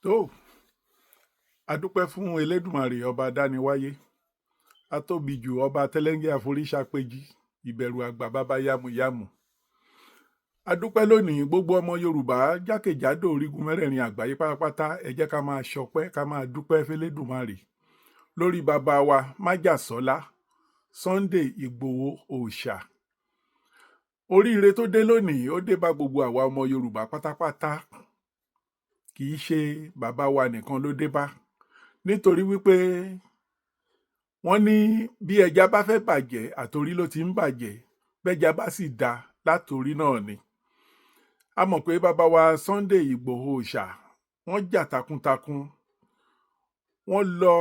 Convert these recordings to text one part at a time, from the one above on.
tó adúpẹ́ fún elédùmarè ọba dániwáyé atóbi jù ọba tẹ́lẹ́ngẹ́ àforíṣàpèjì ìbẹ̀rù àgbà bàbá yámuyámu. adúpẹ́ lónìí gbogbo ọmọ yorùbá jákèjádò orígun mẹ́rẹ̀ẹ̀rin àgbáyé pátápátá ẹ jẹ́ ká máa ṣọpẹ́ ká máa dúpẹ́ fẹ́lẹ́dùmarè lórí bàbá wa májàsọ́lá Sunday Ìgbòho òòṣà. oríire tó dé lónìí ó dé bá gbogbo àwa ọmọ yorùbá pátápátá, kì í ṣe bàbá wa nìkan ló dé bá, nítorí wípé wọ́n ní bí ẹja bá fẹ́ bàjẹ́ àtorí ló ti ń bàjẹ́, bẹ́ja bá sì da látorí náà ni. a mọ̀ pé bàbá wa Sunday Ìgbòho òòṣà wọ́n jà takuntakun, wọ́n lọ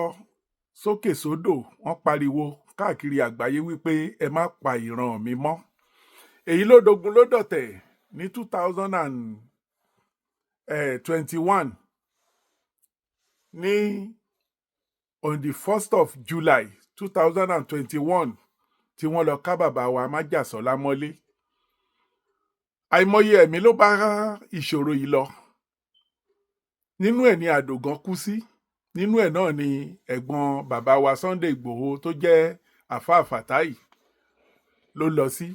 sókè sódò, wọ́n pariwo káàkiri àgbáyé wípé ẹ má pa ìran mi mọ́. èyí ló dogun ló dọ̀tẹ̀ ní 2021 ní on the 1st of July 2021 tí wọ́n lọ ká bàbá wa májàsọ́lá mọ́lé. àìmọye ẹ̀mí ló bá ìṣòro yìí lọ. nínú ẹ̀ ni àdògán kú sí, nínú ẹ̀ náà ni ẹ̀gbọ́n bàbá wa Sunday Ìgbòho tó jẹ́ àfáà Fàtáì ló lọ sí.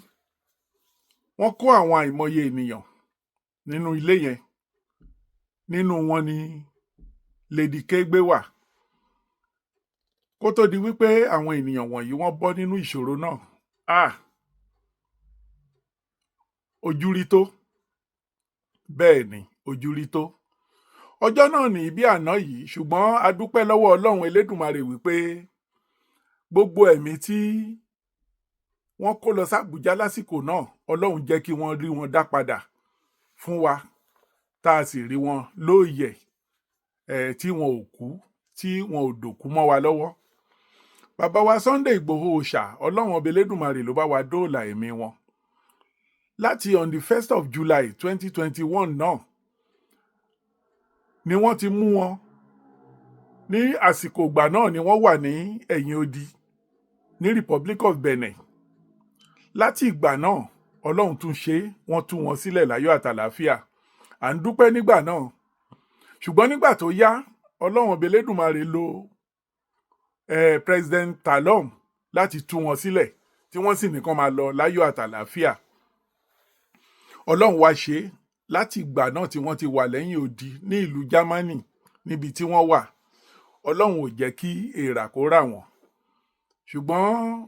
wọ́n kó àwọn àìmọye ènìyàn nínú ilé yẹn, nínú wọn ni Lady Kégbe wà. kó tó di wípé àwọn ènìyàn wọ̀nyí wọ́n bọ́ nínú ìṣòro náà, ojú rí tó, bẹ́ẹ̀ ni ojú rí tó. ọjọ́ náà ní bí àná yìí, ṣùgbọ́n a dúpẹ́ lọ́wọ́ Ọlọ́run Elédùmarè wípé gbogbo ẹ̀mí tí wọ́n kó lọ s'Àbújá lásìkò náà, Ọlọ́run jẹ́ kí wọ́n rí wọn dá padà fún wa, tá a sì rí wọn lóòyẹ̀, tí wọn ò kú, tí wọn ò dòkú mọ́ wa lọ́wọ́. bàbá wa Sunday Ìgbòho òòṣà, Ọlọ́run ọba Elédùmarè ló bá wa dóòlà ẹ̀mí wọn. láti on the 1st of July 2021 náà ni wọ́n ti mú wọn. ní àsìkò ìgbà náà ni wọ́n wà ní ẹ̀yìn odi ní Republic of Benin. láti ìgbà náà Ọlọ́run tún ṣe, wọ́n tú wọn sílẹ̀ láyọ̀ àtàlàáfíà. à ń dúpẹ́ nígbà náà. ṣùgbọ́n nígbà tó yá, Ọlọ́run ọba Elédùmarè lo President Talon láti tú wọn sílẹ̀, tí wọ́n sì nìkan máa lọ láyọ̀ àtàlàáfíà. Ọlọ́run wá ṣe láti ìgbà náà tí wọ́n ti wà lẹ́yìn odi ní ìlú Germany níbi tí wọ́n wà, Ọlọ́run ò jẹ́ kí èèrà kó rà wọ́n. ṣùgbọ́n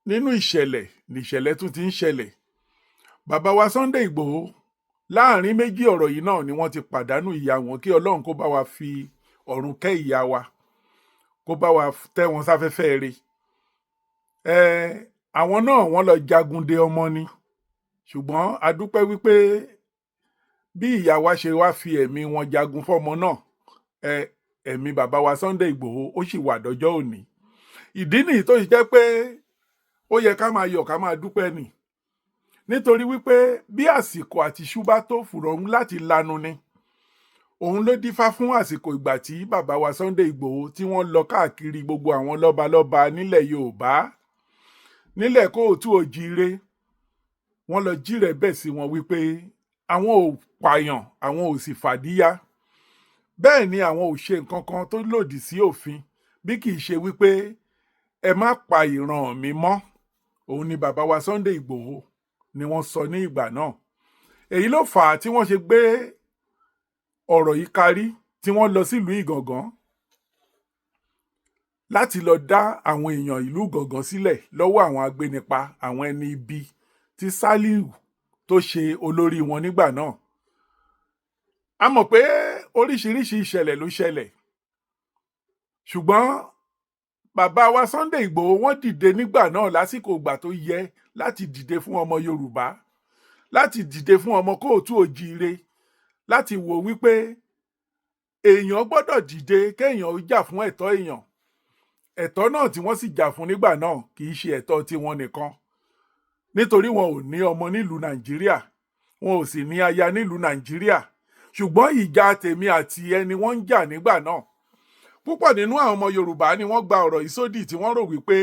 nínú ìṣẹ̀lẹ̀ tún ti ń ṣẹlẹ̀. bàbá wa Sunday Ìgbòho, láàrin méjì ọ̀rọ̀ yìí náà ni wọ́n ti pàdánù ìyá wọn, kí Ọlọ́run kó bá wa fi ọ̀run kẹ́ ìyá wa, kó bá wa tẹ́ wọn sáfẹ́fẹ́ rẹ̀. àwọn náà wọ́n lọ jagun de ọmọ ni, ṣùgbọ́n a dúpẹ́ wípé bí ìyá wa ṣe wá fi ẹ̀mí wọn jagun fọ́mọ náà, ẹ̀mí bàbá wa Sunday Ìgbòho ó sì wà dọjọ́ òní. ìdí nìyí tó ṣe jẹ́ pé ó yẹ ká máa yọ̀ ká máa dúpẹ́ nì, nítorí wípé bí àsìkò àti ṣúbá tó fùrọ̀hún láti lanu ni. òun ló dífá fún àsìkò ìgbà tí bàbá wa Sunday Ìgbòho tí wọ́n lọ káàkiri gbogbo àwọn lọ́balọ́ba nílẹ̀ Yorùbá, nílẹ̀ Kóòtù Òjíire. wọ́n lọ jírẹ̀ bẹ̀ sí wọn wípé àwọn ò pààyàn, àwọn ò sì fàdíyá, bẹ́ẹ̀ ni àwọn ò ṣe nǹkan kan tó lòdì sí òfin, bí kì í ṣe wípé ẹ má pa ìran mi mọ́. òun ni bàbá wa Sunday Ìgbòho ni wọ́n sọ ní ìgbà náà. èyí ló fà á tí wọ́n ṣe gbé ọ̀rọ̀ yìí karí, tí wọ́n lọ sílùú Ìgàngán láti lọ dá àwọn èèyàn ìlú Ìgàngán sílẹ̀ lọ́wọ́ àwọn agbénipa, àwọn ẹni ibi tí Sàlíù tó ṣe olórí wọn nígbà náà. a mọ̀ pé oríṣiríṣi ìṣẹ̀lẹ̀ ló ṣẹlẹ̀, ṣùgbọ́n bàbá wa Sunday Ìgbòho wọ́n dìde nígbà náà lásìkò ìgbà tó yẹ láti dìde fún ọmọ Yorùbá, láti dìde fún ọmọ Kóòtù Òjíire, láti wò wípé èèyàn gbọ́dọ̀ dìde kéèyàn ó jà fún ẹ̀tọ́ èèyàn. ẹ̀tọ́ náà tí wọ́n sì jà fún nígbà náà kì í ṣe ẹ̀tọ́ tiwọn nìkan, nítorí wọn ò ní ọmọ nílùú Nàìjíríà, wọn ò sì ní aya nílùú Nàìjíríà. ṣùgbọ́n ìjà tèmi àti ẹni wọ́n ń jà nígbà náà. púpọ̀ nínú àwọn ọmọ Yorùbá ni wọ́n gba ọ̀rọ̀ ìsódì, tí wọ́n rò wípé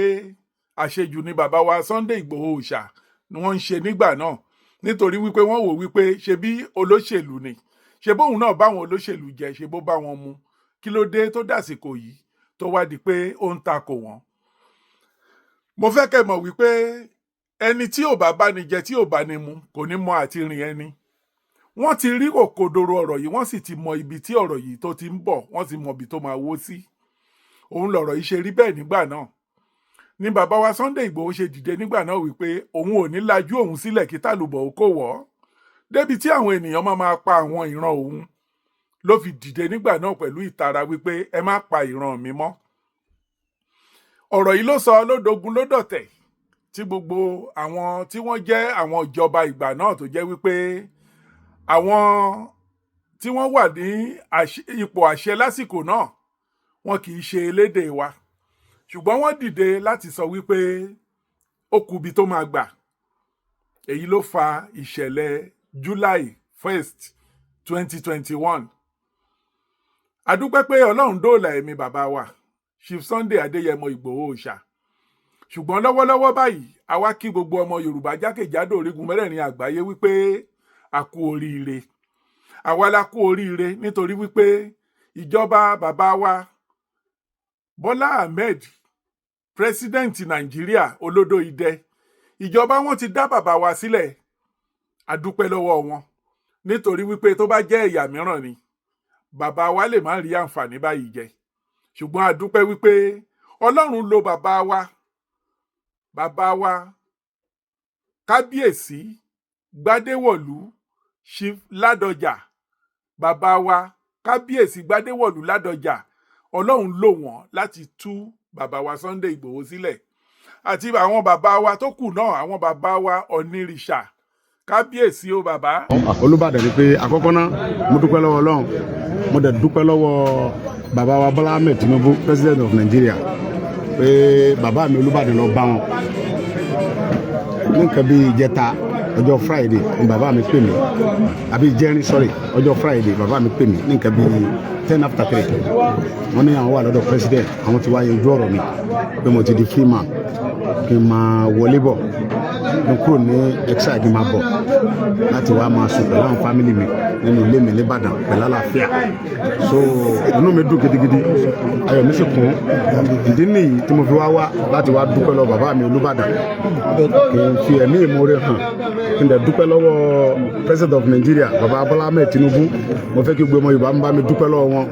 àṣejù ni bàbá wa Sunday Ìgbòho òòṣà ni wọ́n ń ṣe nígbà náà, nítorí wípé wọ́n wò wípé ṣe bí olóṣèlú ni, ṣe bóun náà báwọn olóṣèlú jẹ, ṣe bó bá wọn mu, kí ló dé tó dàsìkò yìí tó wá di pé ó ń takò wọn. Mo fẹ́ kẹ́ mọ̀ wípé ẹni tí ò bá bá ní jẹ tí ò bá ní mu kò ní mọ àti rìn ẹni. Wọ́n ti rí òkodoro ọ̀rọ̀ yìí, wọ́n sì ti mọ ibi tí ọ̀rọ̀ yìí tó ti ń bọ̀, wọ́n ti mọ ibi tó máa wó sí. Òun lọ̀rọ̀ yìí ṣe rí bẹ́ẹ̀ nígbà náà. Ní bàbá wa Sunday Igboho ṣe dìde nígbà náà wípé òun ò ní lajú òun sílẹ̀ kí tàlùbọ̀ ó kó wọ̀ ọ́. Débi tí àwọn ènìyàn máa pa àwọn ìran òun ló fi dìde nígbà náà pẹ̀lú ìtara wípé ẹ má pa ìran mi mọ́. Ọ̀rọ̀ yìí ló sọ lódogun lódọ̀tẹ̀ tí gbogbo àwọn tí wọ́n jẹ́ àwọn ìjọba ìgbà náà tó jẹ́ wípé àwọn tí wọ́n wà ní ipò àṣẹ lásìkò náà wọn kì í ṣe elédè wa, ṣùgbọ́n wọ́n dìde láti sọ wípé ó kù ibi tó máa gbà. Èyí ló fa ìṣẹ̀lẹ̀ July 1st 2021. A dúpẹ́ pé Ọlọ́run dóòlà ẹ̀mí bàbá wa Chief Sunday Adéyẹmọ Ìgbòho Òòṣà. Ṣùgbọ́n lọ́wọ́lọ́wọ́ báyìí a wá kí gbogbo ọmọ Yorùbá jákèjádò orígun mẹ́rẹ̀ẹ̀rin àgbáyé wípé a kú oríire. Àwa la kú oríire nítorí wípé ìjọba bàbá wa Bọ́lá Ahmed, President Nàìjíríà olódò idẹ, ìjọba wọn ti dá bàbá wa sílẹ̀. A dúpẹ́ lọ́wọ́ wọn nítorí wípé tó bá jẹ́ ẹ̀yà mìíràn ni bàbá wa lè má rí àǹfààní báyìí jẹ. Ṣùgbọ́n a dúpẹ́ wípé Ọlọ́run lo bàbá wa Kábíyèsí Gbádéwọ̀lú Chief Ládọjà, bàbá wa Kábíyèsí Gbádéwọ̀lú Ládọjà. Ọlọ́run lò wọ́n láti tú bàbá wa Sunday Igboho sílẹ̀, àti àwọn bàbá wa tó kù náà, àwọn bàbá wa Ọ̀nìrìṣà. Kábíyèsí o bàbá. Olúbàdàn ni pé àkọ́kọ́ náà mo dúpẹ́ lọ́wọ́ Ọlọ́run, mo dẹ̀ dúpẹ́ lọ́wọ́ bàbá wa Bọ́lá Ahmed Tinubu, President of Nigeria, pé bàbá mi Olúbàdàn lọ bá wọn ní nǹkan bí ìjẹta ọjọ́ Friday ni bàbá mi pè mí, àbí ìjẹrin sorry, ọjọ́ Friday bàbá mi pè mí ní nǹkan bí 10 after 3. wọ́n ní àwọn wà lọ́dọ̀ president, àwọn ti wáyé ojú ọ̀rọ̀ mi pé mo ti di free man, kí n máa wọlé bọ̀, kí n kúrò ní exile, kí n máa bọ̀ láti wá máa sùn pẹ̀lú àwọn fámìlì mi nínú ilé mi l'Íbàdàn pẹ̀lú àlàáfíà. So inú mi dùn gidigidi, ayọ̀ mi sì kún. Ìdí nìyí tí mo fi wá láti wá dúpẹ́ lọ́wọ́ bàbá mi Olúbàdàn, kí n fi ẹ̀mí ìmoore hàn, kí n dẹ̀ dúpẹ́ lọ́wọ́ President of Nigeria bàbá Bọ́lá Ahmed Tinubu. Mo fẹ́ kí gbogbo ọmọ Yorùbá ń bá mi dúpẹ́ lọ́wọ́ wọn,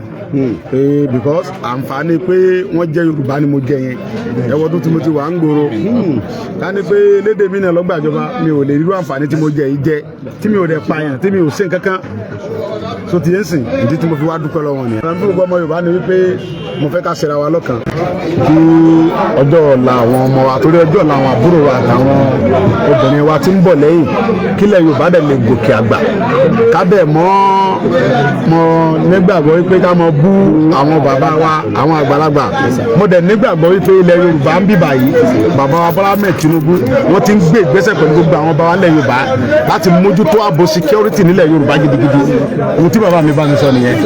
because àǹfààní pé wọ́n jẹ́ Yorùbá ni mo jẹ yẹn. Ẹwọ́dún tí mo ti wà ń gbòòrò, ká ní pé lédè mi náà lọ́gbàjọba mi ò lè rí àǹfààní tí mo jẹ yìí jẹ, tí mi ò dẹ̀ pààyàn, tí mi ò ṣe nǹkan kan. So ti yẹn sìn, ìdí tí mo fi wá dúpẹ́ lọ́wọ́ nìyẹn. Àwọn gbogbo ọmọ Yorùbá ni wípé mo fẹ́ ká ṣera wa lọ́kàn, kí ọjọ́ ọ̀la àwọn ọmọ wa, torí ọjọ́ ọ̀la àwọn àbúrò wa àtàwọn obìnrin wa ti ń bọ̀ lẹ́yìn, kílẹ̀ Yorùbá dẹ̀ lè gòkè àgbà. Ká bẹ̀ mọ́ nígbàgbọ́ wípé ká mọ bú àwọn bàbá wa, àwọn àgbàlagbà. Mo dẹ̀ nígbàgbọ́ wípé ilẹ̀ Yorùbá ń bíbà yìí, bàbá wa Bọ́lá Ahmed Tinubu wọ́n ti ń gbé ìgbésẹ̀ pẹ̀lú gbogbo àwọn bàbá ilẹ̀ Yorùbá láti mójútó ààbò security nílẹ̀ Yorùbá gidigidi. Ohun tí bàbá mi bá mi sọ nìyẹn.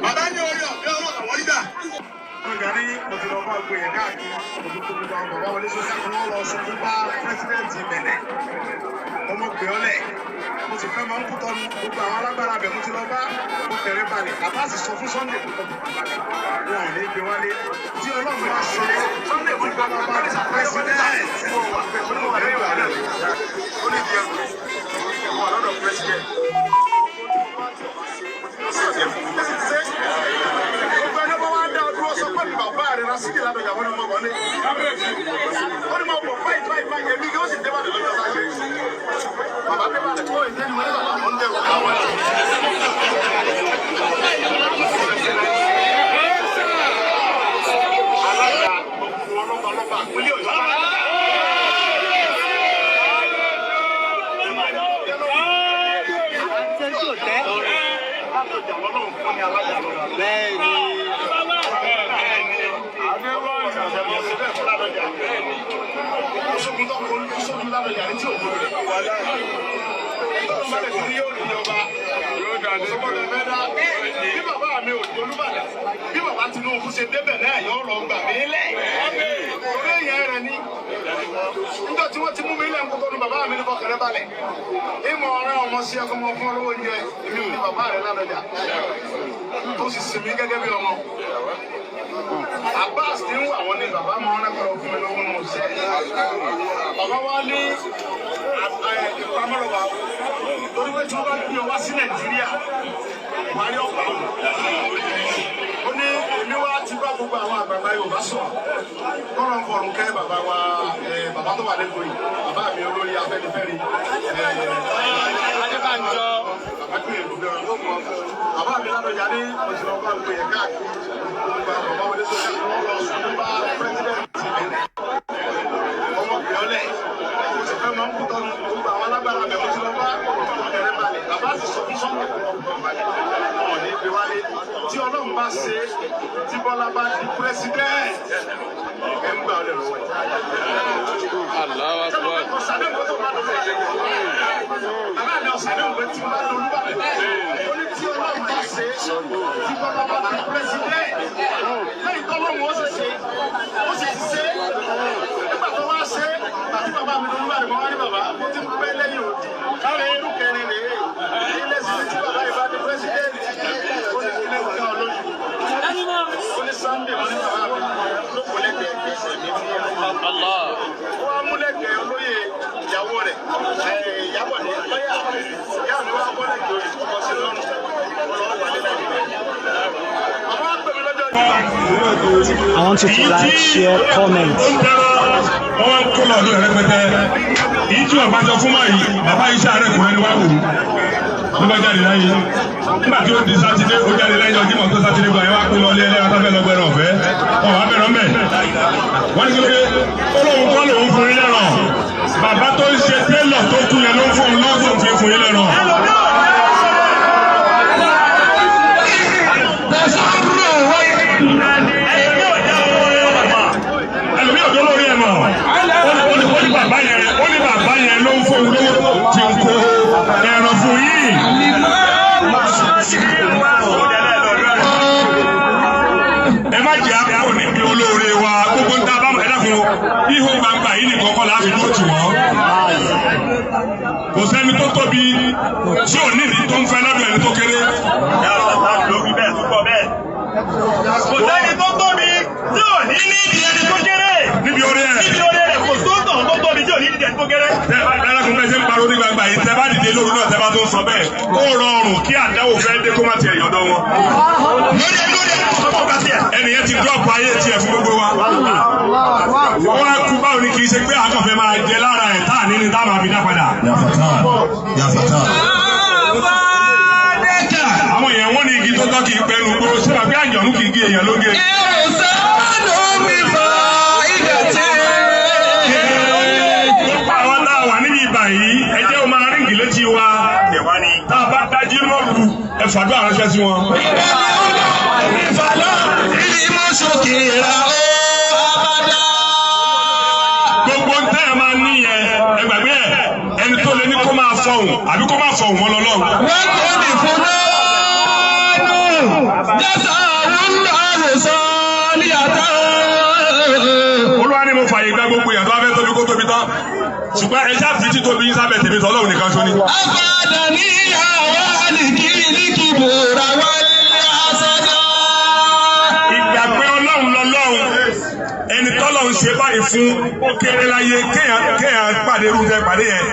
Bàbá ní orí ọ̀fẹ́ ọlọ́run àwọn nígbà. Ọ̀gá ní mo ti lọ bá gbé yẹn káàkiri, gbogbo àwọn bàbá wọlé sọ́sẹ́ kan wọ́n lọ sọ fún bá pírẹ́sìdẹ̀ntì Bẹ̀nẹ̀. Ọmọ gbé ọlẹ̀, mo sì fẹ́ máa ń kú tọ́nu gbogbo àwọn alágbára bẹ̀ mo ti lọ bá mo tẹ̀rẹ̀ balẹ̀. Bàbá sì sọ fún Sunday kò tọ́jú balẹ̀. Wọn ò ní gbé wálé. Tí ọlọ́run bá ṣe Sunday kò gbọ́ bá bá pírẹ́sìdẹ̀ntì. Ó ní ìdí ẹ̀kọ́ ìwọ̀n lọ́dọ̀ pírẹ́sìdẹ̀ntì. Ládọjà lọ́lọ́run fún ní alájà lọ́la. Bẹ́ẹ̀ni. Oṣogun tó kọ́ oṣogun Ládọjà ní tí òkú rẹ̀. Ọlọ́mọdé tí yóò ní ọba. Ọlọ́mọdé fẹ́ dá. Bí bàbá mi ò di Olúbàdàn, bí bàbá Tinubu ṣe débẹ̀ náà yóò lọ gbà mí lẹ̀. Orí èèyàn rẹ̀ ni. Nígbà tí wọ́n ti mú mi lẹ́nu kókó ni bàbá mi ní bọ́kẹ̀rẹ́ balẹ̀. Ìmọ̀ ọ̀rẹ́ ọmọ sí ẹ̀kọ́ ọmọ fún olówó oúnjẹ, èmi ò ní bàbá rẹ̀ Ládọjà. Tó sì sinmi gẹ́gẹ́ bí ọmọ. Abbas ti ń wà wọ́n ní bàbá máa ń rẹ́kọ̀ọ́ fún mi lọ́wọ́ náà ṣẹ́. Bàbá wa ní ìpamọ́lọ́wà torí pé tí wọ́n bá gbé ọ wá sí Nàìjíríà, wà á rí ọ̀pá wọn. Ó ní èmi wá ti bá gbogbo àwọn àgbàgbà Yorùbá sọ̀rọ̀. Kọ́lọ̀ ń fọ̀rùn kẹ́ bàbá wa bàbá tó wà lẹ́kọ̀ọ́ yìí, bàbá mi olórí Afẹ́nifẹ́re. Adébánjọ. Bàbá tó yẹ kó gan. Bàbá mi Ládọjà ní òṣèlú ọkọ̀ àgbè yẹn káàkiri. Bàbá wọlé sọ́jà kí wọ́n lọ sùn bá pẹ́sidẹ̀ntì ọmọ ìyọ́lẹ̀. Òṣèlú máa ń kú tọ́nu gbogbo àwọn alágbára bẹ̀ mo ti lọ bá ọ̀kẹ́rẹ́ balẹ̀. Bàbá ti sọ fún sọ́kùn ọ̀gbọ̀n balẹ̀. Wọ́n ní ibi wálé. Tí Ọlọ́run bá ṣe tí Bọ́lá bá di pẹ́sidẹ̀ntì, ẹ̀ ń gbà ọ lẹ̀ lọ́wọ́ ẹ̀. Ọ̀sàdé nǹkan tó bá lọ fẹ́ bàbá mi ọ̀sàdé nǹkan tí bá lọ Olúbàdàn. Ó ní tí Ọlọ́run bá ṣe tí Bọ́lá bá di pẹ́sidẹ̀ntì, lẹ́yìn tọ́lọ́run ó sì ṣe nígbà tó wá ṣe àti bàbá mi ló Olúbàdàn mọ́ wá ní bàbá mo ti ń pẹ́ lẹ́yìn òdì káàrin inú kẹrin rèé ilé sí tí bàbá yìí bá di pẹ́sidẹ̀ntì ó ní ilé ìwé náà lójú ó ní Sunday wọn ní bàbá mi ló kò lẹ́gbẹ̀ẹ́ gbèsè mi ní ó wá múlẹ̀gbẹ̀ẹ́ olóyè ìyàwó rẹ̀ Ìyábọ̀dé lọ́yà ìyá mi wá bọ́lẹ̀gbẹ̀ẹ́ orí ọkọ̀ sí lọ́rùn ọlọ́wọ́ wà nílẹ̀ bàbá wa pè mí lọ́jọ́ I want you to like, share, comment. Wọ́n kó lọ ọdún rẹpẹtẹ. Èyí tí wọ́n bá jọ fún máa yìí, bàbá iṣẹ́ ààrẹ kò ẹni wá wò ó. Ló bá jáde láyé. Nígbà tí ó di Sátidé, ó jáde lẹ́yìn ọjọ́ ìmọ̀ tó Sátidé gbọ́ ẹ wá pé lọ́lé ẹlẹ́ra tó fẹ́ lọ gbẹ̀rẹ̀ ọ̀fẹ́. Ọ̀wá bẹ̀rẹ̀ mẹ́. Wọ́n ní kí ló dé? Ó lóun kọ́ lòun fún yín lẹ́rọ̀. Bàbá tó ń ṣe télọ̀ tó kú yẹn ló ń fún un lọ́sùn fún yín lẹ́rọ̀. Ẹlòmí ọ̀dọ́ lórí ẹ̀ mọ̀. Ó ní bàbá yẹn ló ń fún un lówó tí ń kó ẹran fún yìí. Ẹ má jẹ́ àpò níbi olóore wa gbogbo ń ta bá mọ̀ ẹ́dá fún ihò gbangba yìí nìkan kọ́ láàfin tó tì wọ́n. Kò sẹ́ni tó tóbi tí ò nídìí tó ń fẹ́ lọ́dọ̀ ẹni tó kéré. kò sẹ́ni tó tóbi tí ò ní nídìí ẹni tó kéré. Níbi orí ẹ̀. Kò sóòtàn tó tóbi tí ò ní nídìí ẹni tó kéré. Tẹ́ bá dára kún bẹ́ẹ̀ ṣe ń pariwo ní gbangba yìí, tẹ́ bá dìde lóru náà tẹ́ bá tó ń sọ bẹ́ẹ̀. Ó rọrùn kí àdáwò fẹ́ dé kó má tiẹ̀ yọ̀dọ̀ wọn. Ẹni yẹn ti dọ́ọ̀pù ayé tiẹ̀ fún gbogbo wa. Wọ́n á kú báwo ni kì í ṣe pé àkànfẹ́ máa jẹ lára ẹ̀ táà nínú táà máa fi dá padà. Àwọn èèyàn wọ́n ní igi tó tọ́ kì í pẹ́nu gbòòrò sí àbí àjọ̀nú kì í gé èèyàn lóge. Àwọn tá a wà níbi ìbà yìí, ẹ jẹ́ o máa ríǹgì létí wa. Tá a bá dájú lóru, ẹ fàdúrà ránṣẹ́ sí wọn. Gbogbo ń tẹ́ ẹ máa ní yẹn, ẹ gbàgbé ẹ̀, ẹni tó lé ní kó máa fọhùn àbí kó máa fọhùn wọn lọ́lọ́run. Wọ́n kò ní fún lọ́nù, jẹ́sà àwọn àròsọ ní àtà. Olúwa ni mo fàyè gba gbogbo ìyàtọ̀ afẹ́ tóbi kó tóbi tán. Ṣùgbọ́n ẹ ṣáà fi títóbi yín sábẹ̀ tèmi sọ Ọlọ́run nìkan ṣó ni. Àgbàdà ní ìyàwó àlìkí ní kìbò ra wálé àṣàjà. Ìgbà pé Ọlọ́run lọ́lọ́run, ẹni tọ́lọ́run ṣe báyìí fún ó kéré láyé kéèyàn pàdé irú tẹ pàdé yẹn.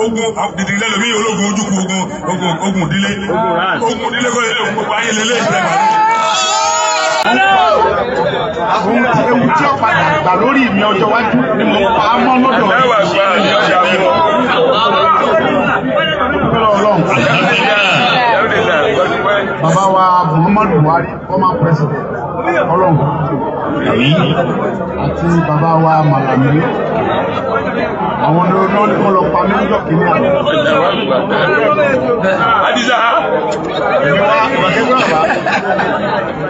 Ogun dìdì lẹ́lòmí ológun ojúkú ogun ìdílé. Ogun ìdílé kọ́ ilé ogun gbogbo ayé lélẹ́ ìfẹ́ pàdé. Àwọn ewu tí ó padà gbà lórí mi ọjọ́ iwájú ni mo pa á mọ́ lọ́dọ̀ rẹ̀. Bàbá wa Muhammadu Buhari, former president, Ọlọ́run. Àti bàbá wa Malami. Àwọn ni wọ́n ní kọ́ lọ pa mí lọ́jọ́ kìíní àná.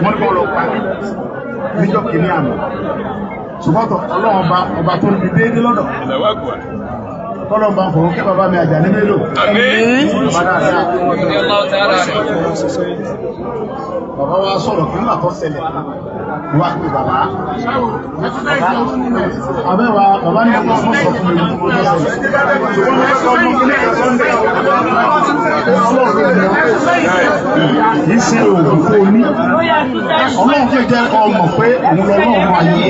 wọ́n ní kọ́ lọ pa níjọ́ kìíní àná ṣùgbọ́n ọlọ́run ọba tó ń bi déédéé lọ́dọ̀ kọ́lọ́ bá ń fọwọ́ kí bàbá mi àjà ní mélòó bàbá dáadáa bàbá wa sọ̀rọ̀ kí nígbà tó ṣẹlẹ̀ wá pé bàbá abẹ́wà bàbá ní ọmọ sọ fún mi ní ọjọ́ ṣẹlẹ̀ kìí ṣe òògùn tó ní ọlọ́run tó jẹ́ ọmọ pé òun lọ́lọ́run ayé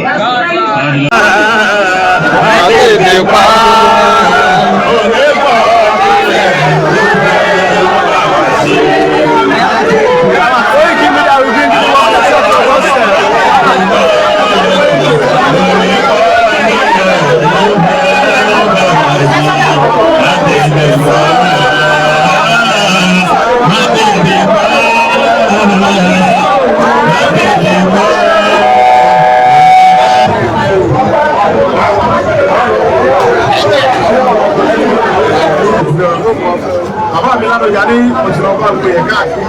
bàbá mi lánàá yà ní òṣèlú ọba gbé yẹ káàkiri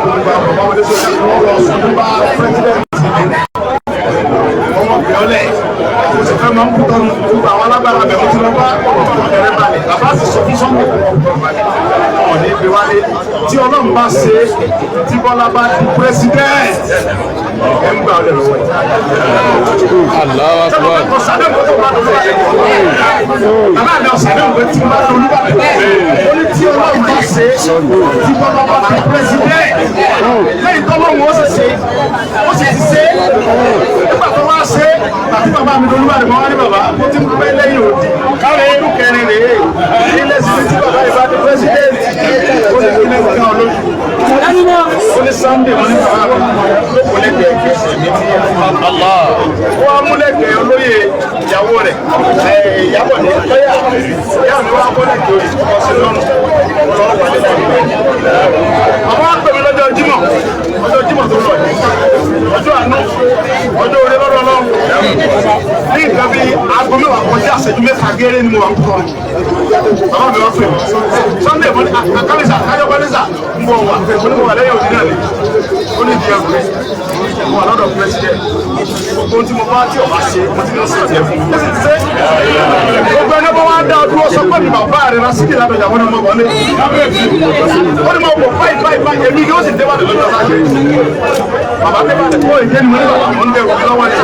gbogbo àwọn bàbá wọlé sókè tí wọn lọ sọdún bá pírẹsidẹnti ọmọ bíọ́lẹ̀ kò sì fẹ́ máa ń kútọ́ nu gbogbo àwọn alágbára bẹ̀ wọ́n ti lọ bá ọ̀rẹ́ balẹ̀ bàbá sì sọ fún sọ́mọ̀ ọ̀ ní ibi wálé tí ọlọ́run bá ṣe tí Bọ́lá bá di pírẹsidẹnti ẹ̀ ń gbà ọ́ lẹ́nu wọ̀ bàbá mi ọ̀sán náà wọ́n ti máa ń lọ nígbà ó ní tí ọlọ́run bá ṣe tí Bọ́lá bá di pírẹsidẹnti lẹ́yìn tọ́lọ́run ó sì ṣe ó sì ti ṣe nígbà tó wá ṣe àti bàbá mi lórí bàbá mi wá ní bàbá ó ti ń pẹ́ lẹ́yìn òdì káwọn inú kẹrin rèé ilé sí tí bàbá yìí bá di pírẹsidẹnti ó ní ilé ìwé náà lójú ó ní Sunday wọn ní bàbá mi kò lè gbẹ kẹsì mi tí ó wá múlẹ̀kẹ̀ olóyè ìyàwó rẹ̀ ìyàbọ̀ ní lọ́yà ìyá mi wá múlẹ̀kẹ̀ orí ọ̀sẹ̀ lọ́rùn lọ́wọ́ pàdé àwọn àpèmí lọ́jọ́ Jímọ̀ tó lọ ọjọ́ àánú ọjọ́ orí lọ́dọ̀ lọ́wọ́ ní nǹkan bí aago mẹ́wàá kọjá àṣẹjú mẹ́ta gẹ́rẹ́ ni mo wà kúkọ́ bàbá mi wá pè mí Sunday mo ní àkàlẹ́sà kájọ́kọ́lẹ́sà ń bọ̀ wà mo wà lẹ́yìn òdì náà ni ó ní ìdí ẹ̀kọ́ mo wà lọ́dọ̀ president gbogbo tí mo bá tí ọba ṣe mo ti ní ọ̀sẹ̀ tiẹ̀ fún mi. gbogbo ẹni bá wá dá ọdún ọsọ pé mi bàbá rẹ̀ rà síkì lábẹ́ ìyàwó ni mo wọlé ó ní mo bọ̀ báyìí èmi yóò sì déwà lójú ọ̀sán ṣe bàbá mi bá ti kó ìdí ẹni mo ní bàbá mo ń bẹ̀rù mi lọ́wọ́ ni.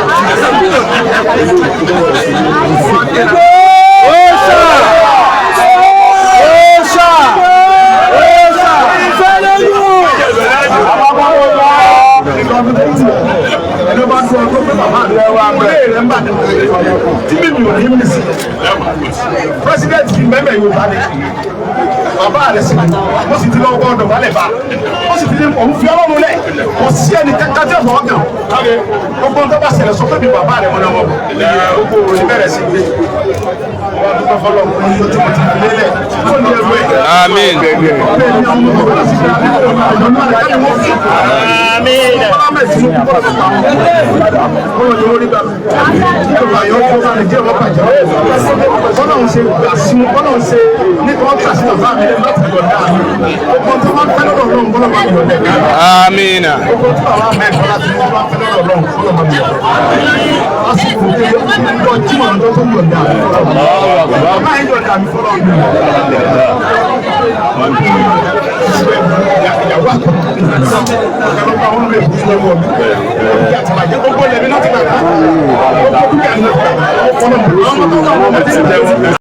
ẹni bá tó ọdún pé bàbá rẹ wá gbé rẹ ń bà ní tí mímì ò ní mí sí president fi mẹ́mẹ́ yóò bá ní bàbá rẹ sí ó sì ti lọ gbọ́dọ̀ balẹ̀ bá ó sì ti ní òun fi ọlọ́run lẹ̀ kò sí ẹni kankan tí ọ̀fọ̀ ọ̀gàn gbogbo tó bá ṣẹlẹ̀ sọ pé bí bàbá rẹ mọ́nà wọn gbogbo òní bẹ̀rẹ̀ sí gbé wọn dúpẹ́ fọlọ́ fún ojú tí mo ti fi lélẹ̀ fún ní ẹgbẹ́ àmín bọ́lọ́hún ṣe gbà sí mu bọ́lọ́hún ṣe ní kí wọ́n gbà sí bàbá mi láti yọ̀dá gbogbo tí wọ́n fẹ́ lọ́dọ̀ lọ́hún bọ́lọ́ máa yọ̀dá àmín gbogbo tí bàbá mi ẹ̀kọ́ láti wọ́n bá fẹ́ lọ́dọ̀ lọ́hún bọ́lọ́ máa yọ̀dá lásìkò tí wọ́n jí mọ̀ lọ́dọ̀ tó yọ̀dá bàbá yẹn yọ̀dá mi fọ́lọ́ mi ìyàwó àkọ́kọ́ àwọn ọmọ èkó fún ọmọ mi àtìmájẹ gbogbo lẹ́mí láti gbàgbọ́ gbogbo dúkìá ní ọ̀pọ̀ ọmọ mi.